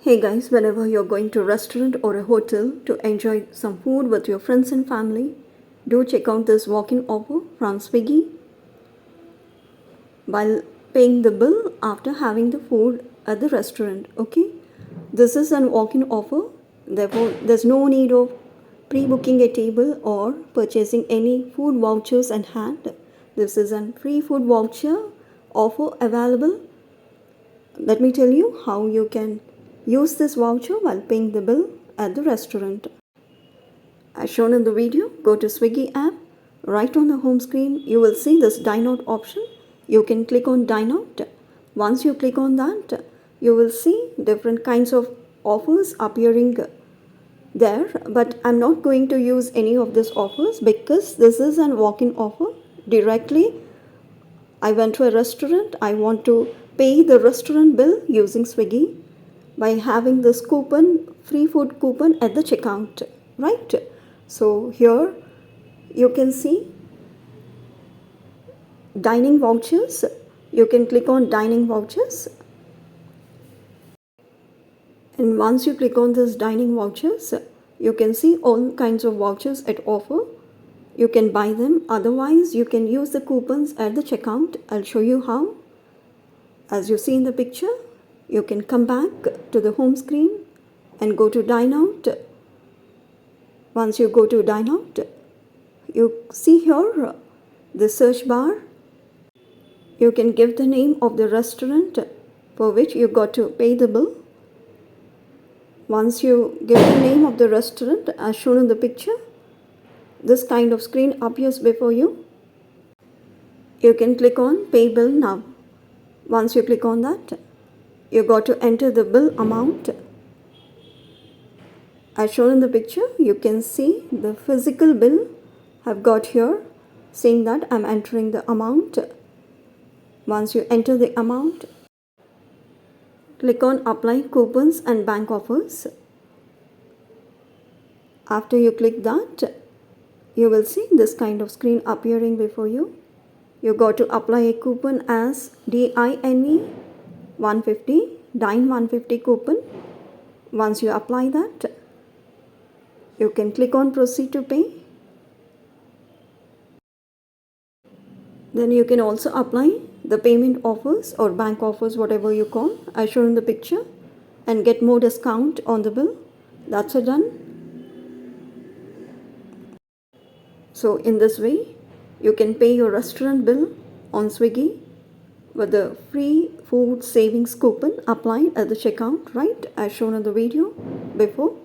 Hey guys, whenever you're going to a restaurant or a hotel to enjoy some food with your friends and family, do check out this walk-in offer from Swiggy while paying the bill after having the food at the restaurant. Okay, this is an walk-in offer, therefore there's no need of pre-booking a table or purchasing any food vouchers in hand. This is a free food voucher offer available. Let me tell you how you can use this voucher while paying the bill at the restaurant. As shown in the video, go to Swiggy app. Right on the home screen, you will see this dineout option. You can click on dineout. Once you click on that, you will see different kinds of offers appearing there. But I'm not going to use any of these offers because this is an walk-in offer. Directly, I went to a restaurant. I want to pay the restaurant bill using Swiggy by having this coupon, free food coupon at the checkout, right? So here you can see dining vouchers. You can click on dining vouchers. And once you click on this dining vouchers, you can see all kinds of vouchers at offer. You can buy them. Otherwise, you can use the coupons at the checkout. I'll show you how. As you see in the picture, you can come back to the home screen and go to dineout. Once you go to dineout, you see here the search bar. You can give the name of the restaurant for which you got to pay the bill. Once you give the name of the restaurant as shown in the picture, this kind of screen appears before you. You can click on pay bill now. Once you click on that, you got to enter the bill amount. As shown in the picture, you can see the physical bill I've got here, saying that I'm entering the amount. Once you enter the amount, click on apply coupons and bank offers. After you click that, you will see this kind of screen appearing before you. You got to apply a coupon as DINE 150, Dine 150 coupon. Once you apply that, you can click on proceed to pay. Then you can also apply the payment offers or bank offers, whatever you call, as shown in the picture, and get more discount on the bill. That's it done. So in this way, you can pay your restaurant bill on Swiggy with the free food savings coupon applied at the checkout, right, as shown in the video before.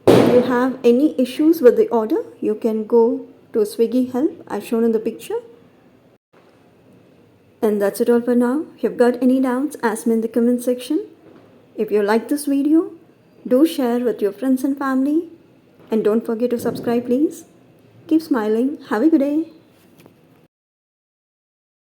If you have any issues with the order, you can go to Swiggy help as shown in the picture. And that's it all for now. If you've got any doubts, ask me in the comment section. If you like this video, do share with your friends and family. And don't forget to subscribe, please. Keep smiling. Have a good day.